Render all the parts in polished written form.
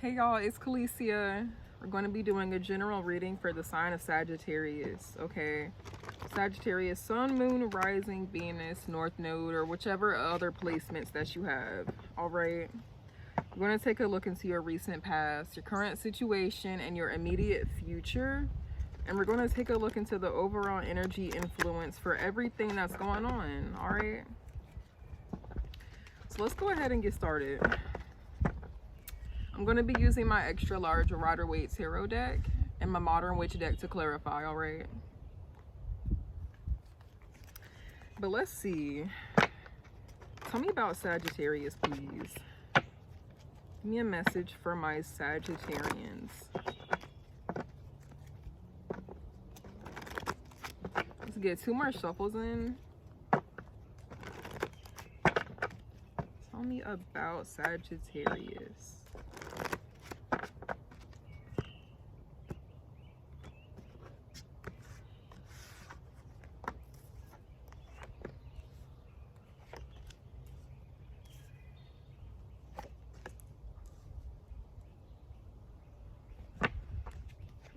Hey y'all, it's Khalesia. We're going to be doing a general reading for the sign of Sagittarius, okay? Sagittarius, Sun, Moon, Rising, Venus, North Node, or whichever other placements that you have, all right? We're going to take a look into your recent past, your current situation, and your immediate future. And we're going to take a look into the overall energy influence for everything that's going on, all right? So let's go ahead and get started. I'm going to be using my extra large Rider Waite tarot deck and my Modern Witch deck to clarify, all right? But let's see. Tell me about Sagittarius, please. Give me a message for my Sagittarians. Let's get 2 more shuffles in. Tell me about Sagittarius.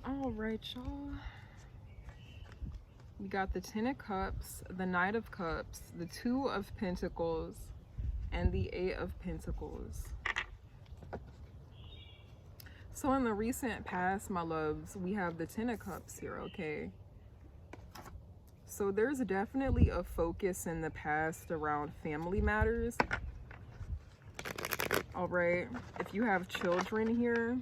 All right, y'all. We got the 10 of Cups, the Knight of Cups, the 2 of Pentacles, and the 8 of Pentacles. So in the recent past, my loves, we have the 10 of Cups here, okay? So there's definitely a focus in the past around family matters. All right, if you have children here,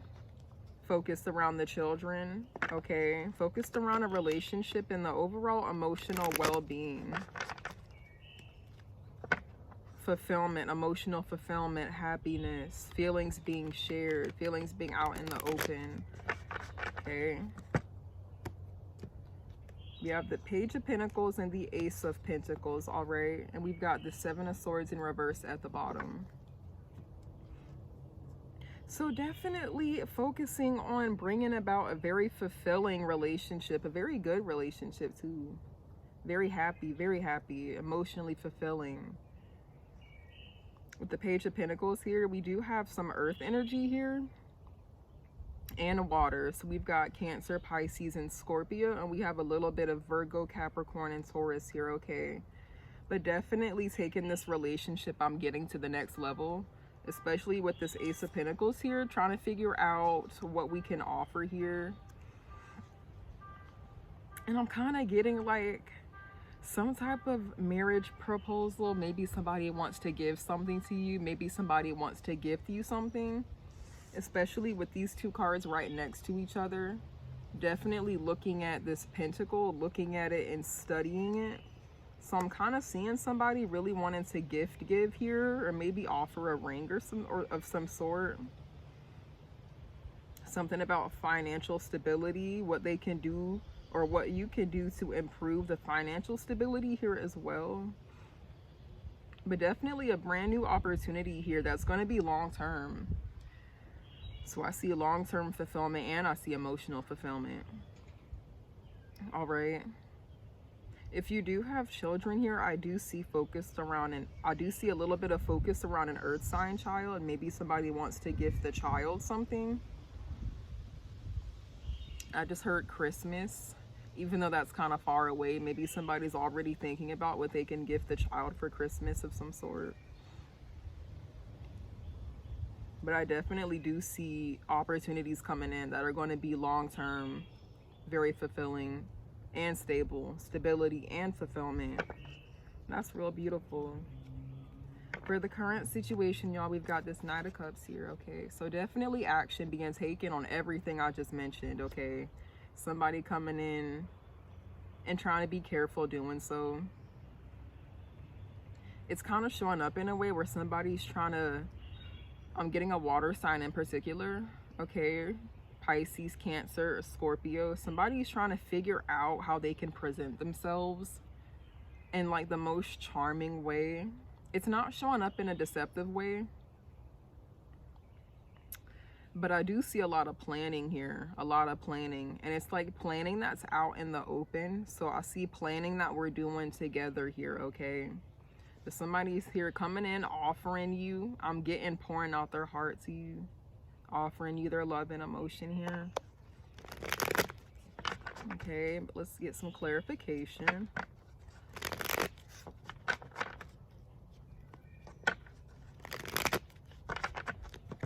focused around the children, okay? Focused around a relationship and the overall emotional well-being. Fulfillment, emotional fulfillment, happiness, feelings being shared, feelings being out in the open, okay? We have the Page of Pentacles and the Ace of Pentacles, all right? And we've got the 7 of Swords in reverse at the bottom. So definitely focusing on bringing about a very fulfilling relationship, a very good relationship too. Very happy, emotionally fulfilling. With the Page of Pentacles here, we do have some earth energy here and water. So we've got Cancer, Pisces, and Scorpio, and we have a little bit of Virgo, Capricorn, and Taurus here, okay? But definitely taking this relationship, I'm getting to the next level. Especially with this Ace of Pentacles here, trying to figure out what we can offer here. And I'm kind of getting like some type of marriage proposal. Maybe somebody wants to give something to you. Maybe somebody wants to gift you something. Especially with these 2 cards right next to each other. Definitely looking at this pentacle, looking at it and studying it. So I'm kind of seeing somebody really wanting to give here, or maybe offer a ring or of some sort. Something about financial stability, what they can do or what you can do to improve the financial stability here as well. But definitely a brand new opportunity here that's going to be long term. So I see long-term fulfillment and I see emotional fulfillment. All right. If you do have children here, I do see focused around, and I do see a little bit of focus around an earth sign child. Maybe somebody wants to gift the child something. I just heard Christmas, even though that's kind of far away. Maybe somebody's already thinking about what they can gift the child for Christmas of some sort. But I definitely do see opportunities coming in that are going to be long-term, very fulfilling and stable, stability and fulfillment. That's real beautiful. For the current situation, y'all, we've got this Knight of Cups here, okay? So definitely action being taken on everything I just mentioned, okay? Somebody coming in and trying to be careful doing so. It's kind of showing up in a way where somebody's trying to, I'm getting a water sign in particular, okay? Pisces, Cancer, or Scorpio. Somebody's trying to figure out how they can present themselves in like the most charming way. It's not showing up in a deceptive way, but I do see a lot of planning here, a lot of planning, and it's like planning that's out in the open. So I see planning that we're doing together here, okay? But somebody's here coming in, offering you, I'm getting, pouring out their heart to you. offering you their love and emotion here. Okay, but let's get some clarification.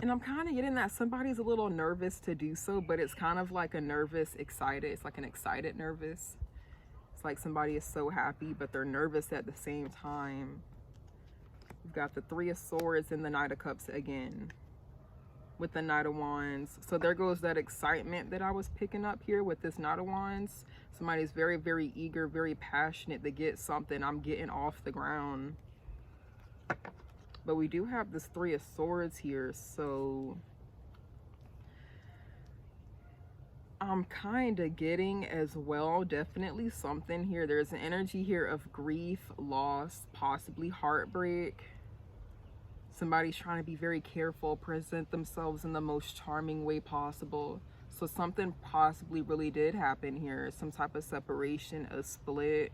And I'm kind of getting that somebody's a little nervous to do so, but it's kind of like a nervous, excited. It's like an excited nervous. It's like somebody is so happy, but they're nervous at the same time. We've got the Three of Swords and the Knight of Cups again with the Knight of Wands. So there goes that excitement that I was picking up here with this Knight of Wands. Somebody's very, very eager, very passionate to get something. I'm getting off the ground. But we do have this Three of Swords here, so I'm kind of getting as well, definitely something here. There's an energy here of grief, loss, possibly heartbreak. Somebody's trying to be very careful, present themselves in the most charming way possible. So something possibly really did happen here. Some type of separation, a split.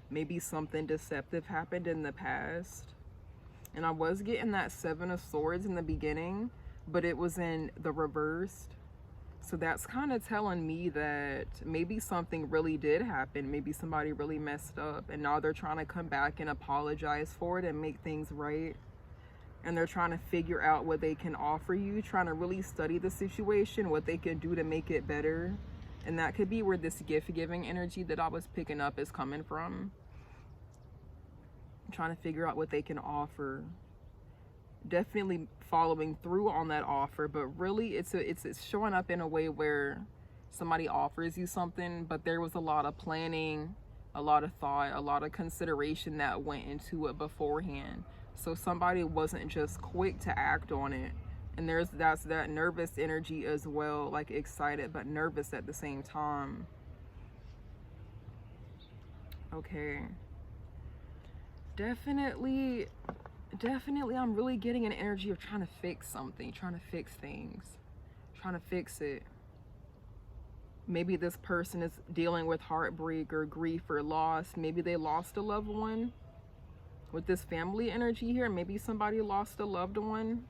Maybe something deceptive happened in the past. And I was getting that Seven of Swords in the beginning, but it was in the reversed. So that's kind of telling me that maybe something really did happen. Maybe somebody really messed up, and now they're trying to come back and apologize for it and make things right. And they're trying to figure out what they can offer you, trying to really study the situation, what they can do to make it better. And that could be where this gift-giving energy that I was picking up is coming from. Trying to figure out what they can offer. Definitely following through on that offer, but really it's showing up in a way where somebody offers you something, but there was a lot of planning, a lot of thought, a lot of consideration that went into it beforehand. So somebody wasn't just quick to act on it. And that's that nervous energy as well, like excited but nervous at the same time. Okay. Definitely I'm really getting an energy of trying to fix something, trying to fix things, trying to fix it. Maybe this person is dealing with heartbreak or grief or loss. Maybe they lost a loved one. With this family energy here, maybe somebody lost a loved one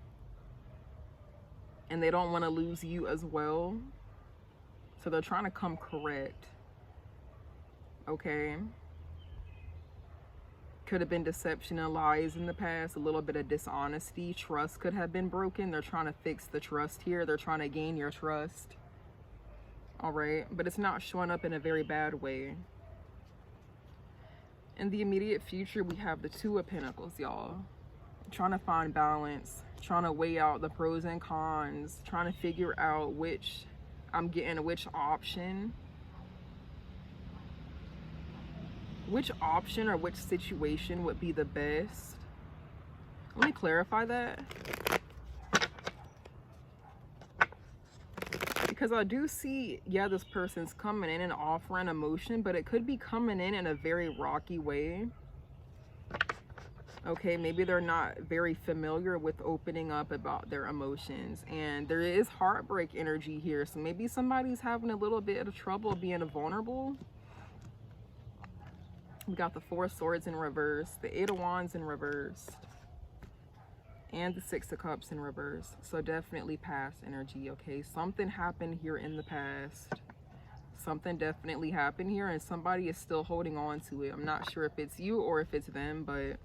and they don't want to lose you as well. So they're trying to come correct. Okay. Could have been deception and lies in the past, a little bit of dishonesty. Trust could have been broken. They're trying to fix the trust here. They're trying to gain your trust. All right, but it's not showing up in a very bad way. In the immediate future, we have the Two of Pentacles, y'all. Trying to find balance, trying to weigh out the pros and cons, trying to figure out which I'm getting, which option or which situation would be the best. Let me clarify that. Because I do see, yeah, this person's coming in and offering emotion, but it could be coming in a very rocky way. Okay, maybe they're not very familiar with opening up about their emotions. And there is heartbreak energy here. So maybe somebody's having a little bit of trouble being vulnerable. We got the Four of Swords in reverse, the Eight of Wands in reverse, and the Six of Cups in reverse. So definitely past energy, okay? Something happened here in the past. Something definitely happened here, and somebody is still holding on to it. I'm not sure if it's you or if it's them, but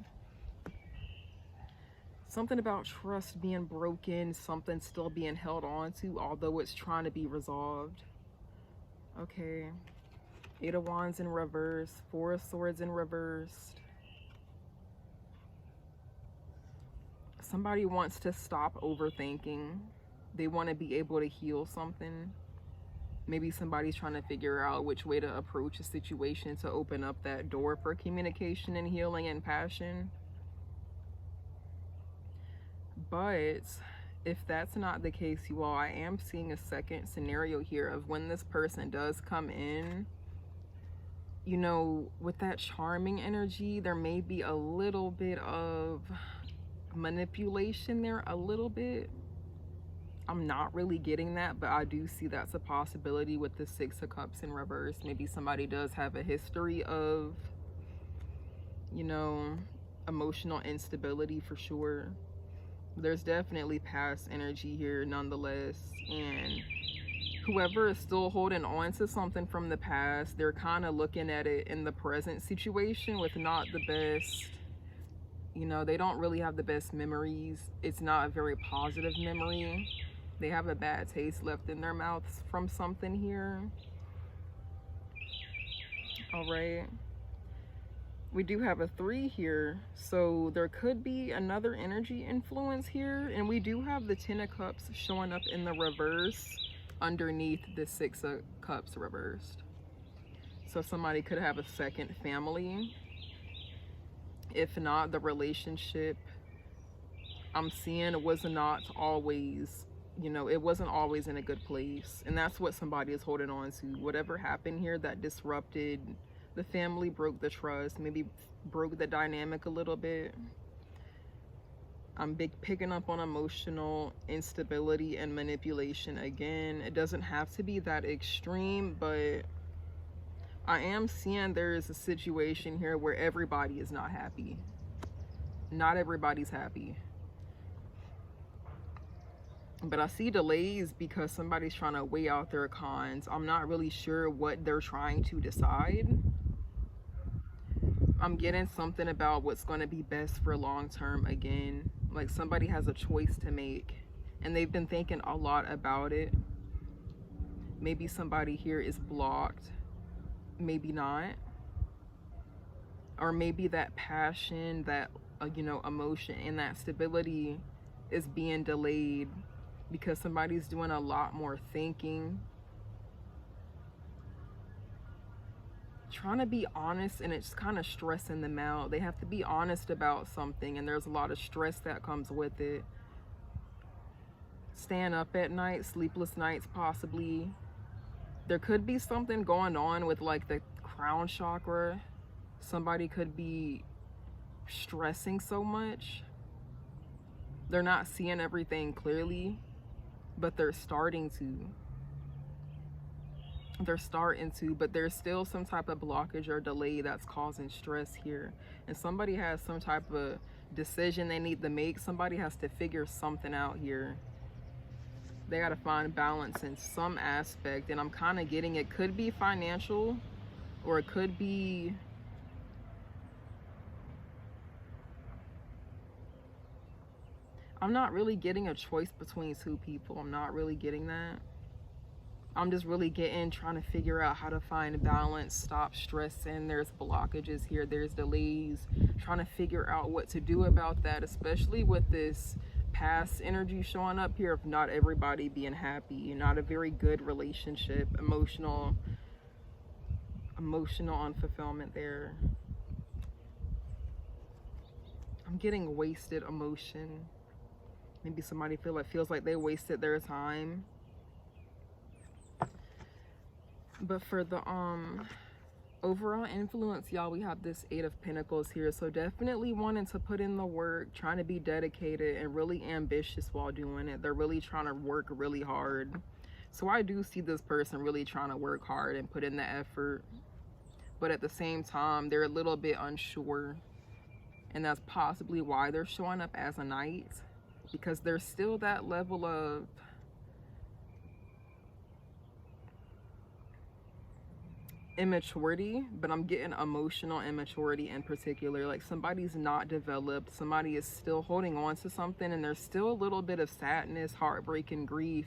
something about trust being broken, something still being held on to, although it's trying to be resolved. Okay. Eight of Wands in reverse, Four of Swords in reverse. Somebody wants to stop overthinking. They want to be able to heal something. Maybe somebody's trying to figure out which way to approach a situation to open up that door for communication and healing and passion. But if that's not the case, you all, I am seeing a second scenario here of when this person does come in. You know, with that charming energy, there may be a little bit of manipulation there, a little bit. I'm not really getting that, but I do see that's a possibility with the Six of Cups in reverse. Maybe somebody does have a history of, you know, emotional instability for sure. There's definitely past energy here nonetheless, and whoever is still holding on to something from the past, they're kind of looking at it in the present situation with not the best, you know, they don't really have the best memories. It's not a very positive memory. They have a bad taste left in their mouths from something here. All right. We do have a 3 here, so there could be another energy influence here. And we do have the 10 of Cups showing up in the reverse underneath the 6 of Cups reversed. So somebody could have a second family. If not, the relationship I'm seeing was not always, you know, it wasn't always in a good place. And that's what somebody is holding on to. Whatever happened here that disrupted the family, broke the trust, maybe broke the dynamic a little bit. I'm picking up on emotional instability and manipulation again. It doesn't have to be that extreme, but I am seeing there is a situation here where everybody is not happy. Not everybody's happy. But I see delays because somebody's trying to weigh out their cons. I'm not really sure what they're trying to decide. I'm getting something about what's going to be best for long term again. Like somebody has a choice to make and they've been thinking a lot about it. Maybe somebody here is blocked, maybe not. Or maybe that passion, that you know, emotion and that stability is being delayed because somebody's doing a lot more thinking, trying to be honest, and it's kind of stressing them out. They have to be honest about something and there's a lot of stress that comes with it. Staying up at night, sleepless nights possibly. There could be something going on with like the crown chakra. Somebody could be stressing so much. They're not seeing everything clearly, but they're starting to. But there's still some type of blockage or delay that's causing stress here. And somebody has some type of decision they need to make. Somebody has to figure something out here. They got to find balance in some aspect. And I'm kind of getting, it could be financial, or it could be I'm not really getting a choice between two people. I'm not really getting that. I'm just really trying to figure out how to find balance, stop stressing. There's blockages here, there's delays, trying to figure out what to do about that, especially with this past energy showing up here of not everybody being happy, not a very good relationship, emotional unfulfillment there. I'm getting wasted emotion. Maybe somebody feels like they wasted their time. But for the overall influence, y'all, we have this 8 of Pentacles here. So definitely wanting to put in the work, trying to be dedicated and really ambitious while doing it. They're really trying to work really hard. So I do see this person really trying to work hard and put in the effort. But at the same time, they're a little bit unsure. And that's possibly why they're showing up as a knight. Because there's still that level of immaturity, but I'm getting emotional immaturity in particular. Like somebody's not developed, somebody is still holding on to something, and there's still a little bit of sadness, heartbreak, and grief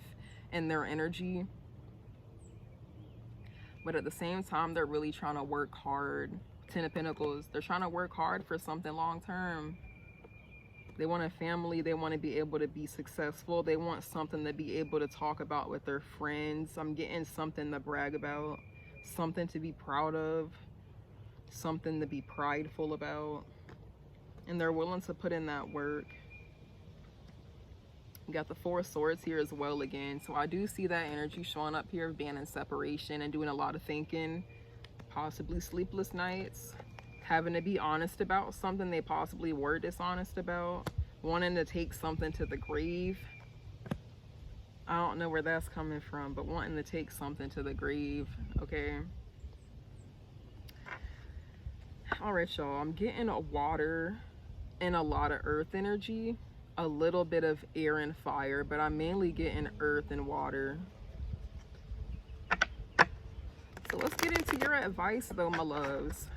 in their energy. But at the same time, they're really trying to work hard. 10 of Pentacles, they're trying to work hard for something long term. They want a family, they want to be able to be successful, they want something to be able to talk about with their friends. I'm getting something to brag about, something to be proud of, something to be prideful about, and they're willing to put in that work. You got the 4 of Swords here as well again. So I do see that energy showing up here of being in separation and doing a lot of thinking, possibly sleepless nights, having to be honest about something they possibly were dishonest about, wanting to take something to the grave. I don't know where that's coming from, but wanting to take something to the grave, okay? All right, y'all, I'm getting a water and a lot of earth energy. a little bit of air and fire, but I'm mainly getting earth and water. So let's get into your advice though, my loves.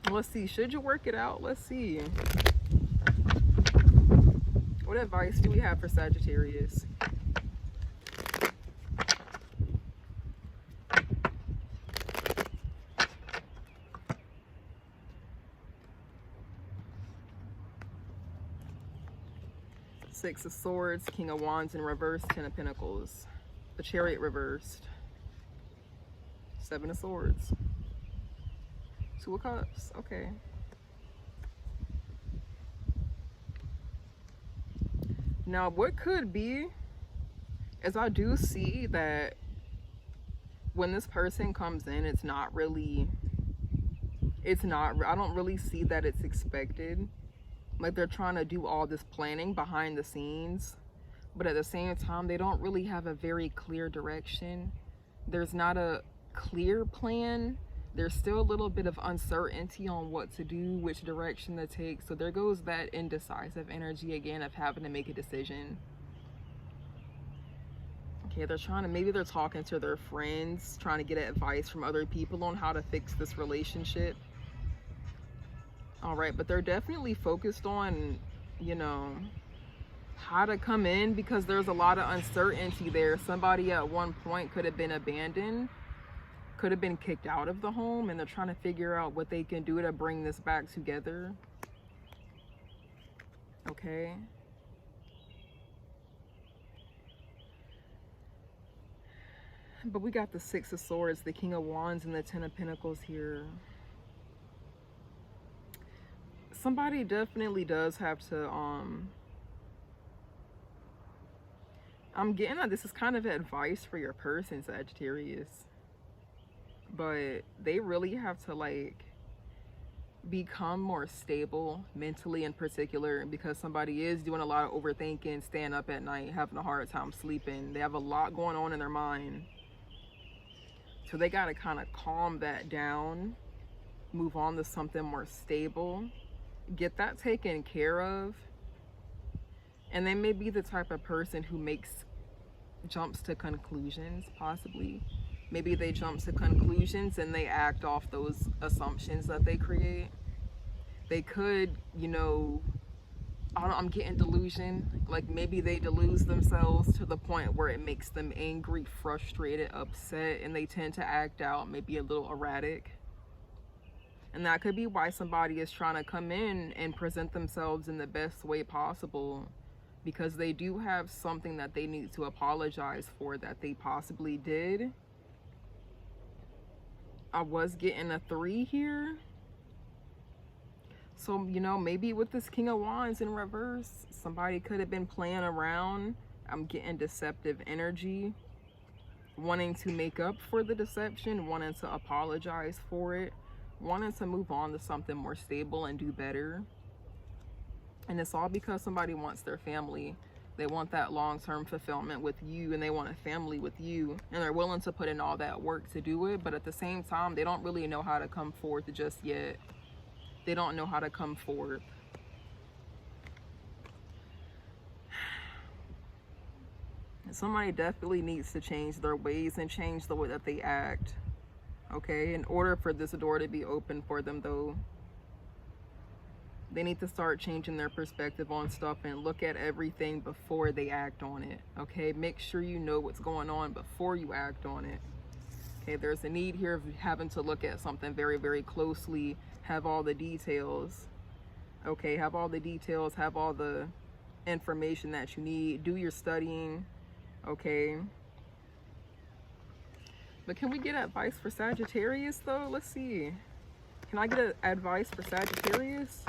Let's see, should you work it out? Let's see. What advice do we have for Sagittarius? Six of Swords, King of Wands in reverse, Ten of Pentacles. The Chariot reversed. Seven of Swords. Two of Cups. Okay. Now, what could be is I do see that when this person comes in, I don't really see that it's expected. Like they're trying to do all this planning behind the scenes, but at the same time, they don't really have a very clear direction. There's not a clear plan. There's still a little bit of uncertainty on what to do, which direction to take. So there goes that indecisive energy again of having to make a decision. Okay, maybe they're talking to their friends, trying to get advice from other people on how to fix this relationship. All right, but they're definitely focused on, you know, how to come in, because there's a lot of uncertainty there. Somebody at one point could have been abandoned, could have been kicked out of the home, and they're trying to figure out what they can do to bring this back together. Okay. But we got the Six of Swords, the King of Wands, and the Ten of Pentacles here. Somebody definitely does have to, I'm getting that this is kind of advice for your person, Sagittarius. But they really have to, like, become more stable mentally in particular, because somebody is doing a lot of overthinking, staying up at night, having a hard time sleeping. They have a lot going on in their mind. So they got to kind of calm that down, move on to something more stable, get that taken care of. And they may be the type of person who jumps to conclusions, possibly. Maybe they jump to conclusions and they act off those assumptions that they create. They could, you know, I'm getting delusion. Like maybe they delude themselves to the point where it makes them angry, frustrated, upset, and they tend to act out maybe a little erratic. And that could be why somebody is trying to come in and present themselves in the best way possible, because they do have something that they need to apologize for that they possibly did. I was getting a 3 here. So, you know, maybe with this King of Wands in reverse, somebody could have been playing around. I'm getting deceptive energy, wanting to make up for the deception, wanting to apologize for it, wanting to move on to something more stable and do better. And it's all because somebody wants their family. They want that long-term fulfillment with you, and they want a family with you, and they're willing to put in all that work to do it. But at the same time, they don't really know how to come forth just yet. They don't know how to come forth. Somebody definitely needs to change their ways and change the way that they act. Okay, in order for this door to be open for them, though, they need to start changing their perspective on stuff and look at everything before they act on it. Okay, make sure you know what's going on before you act on it. Okay, there's a need here of having to look at something very, very closely, have all the details. Okay, have all the details, have all the information that you need, do your studying. Okay. But can we get advice for Sagittarius though? Let's see. Can I get advice for Sagittarius?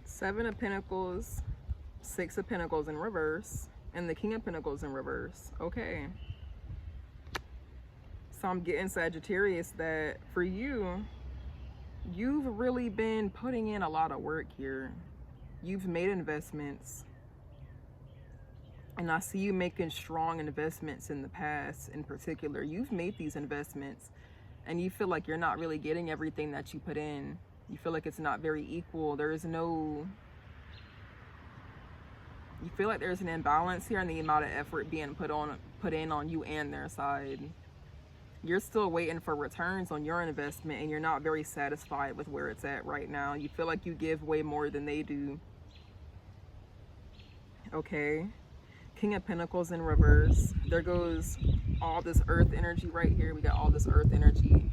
Seven of Pentacles, Six of Pentacles in reverse, and the King of Pentacles in reverse. Okay. So I'm getting, Sagittarius, that for you, you've really been putting in a lot of work here. You've made investments. And I see you making strong investments in the past. In particular, you've made these investments and you feel like you're not really getting everything that you put in. You feel like it's not very equal. You feel like there's an imbalance here in the amount of effort being put in on you and their side. You're still waiting for returns on your investment and you're not very satisfied with where it's at right now. You feel like you give way more than they do. Okay. King of Pentacles in reverse. There goes all this earth energy right here. We got all this earth energy.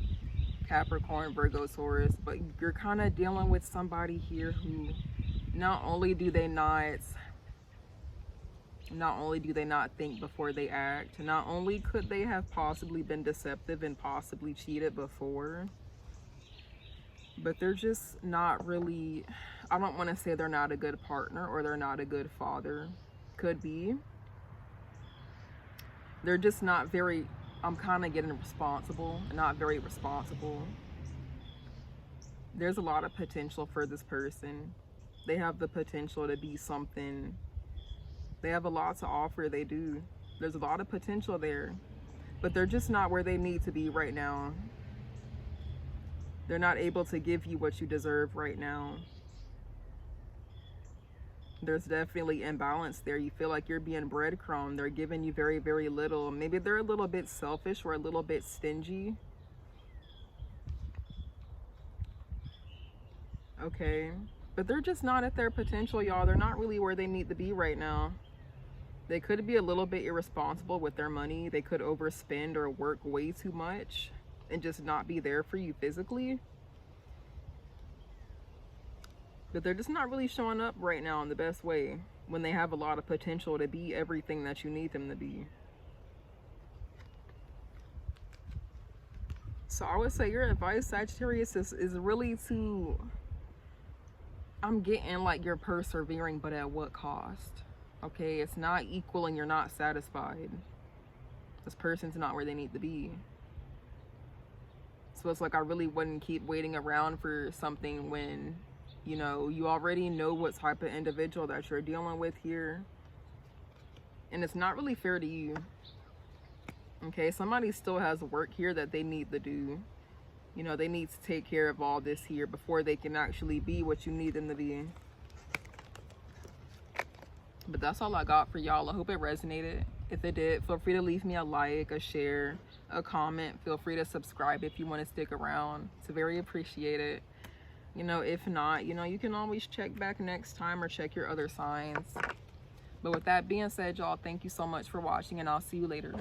Capricorn, Virgo, Taurus. But you're kind of dealing with somebody here who not only do they not think before they act, not only could they have possibly been deceptive and possibly cheated before, but they're just not really, I don't want to say they're not a good partner or they're not a good father. Could be. They're just not very, I'm kind of getting responsible, not very responsible. There's a lot of potential for this person. They have the potential to be something. They have a lot to offer, they do. There's a lot of potential there, but they're just not where they need to be right now. They're not able to give you what you deserve right now. There's definitely imbalance there. You feel like you're being breadcrumbed. They're giving you very, very little. Maybe they're a little bit selfish or a little bit stingy. Okay. But they're just not at their potential, y'all. They're not really where they need to be right now. They could be a little bit irresponsible with their money. They could overspend or work way too much and just not be there for you physically. But they're just not really showing up right now in the best way when they have a lot of potential to be everything that you need them to be. So I would say your advice, Sagittarius, is really to, I'm getting like you're persevering, but at what cost? Okay, it's not equal and you're not satisfied. This person's not where they need to be. So it's like I really wouldn't keep waiting around for something when, you know, you already know what type of individual that you're dealing with here. And it's not really fair to you. Okay, somebody still has work here that they need to do. You know, they need to take care of all this here before they can actually be what you need them to be. But that's all I got for y'all. I hope it resonated. If it did, feel free to leave me a like, a share, a comment. Feel free to subscribe if you want to stick around. It's very appreciated. You know, if not, you know, you can always check back next time or check your other signs. But with that being said, y'all, thank you so much for watching and I'll see you later.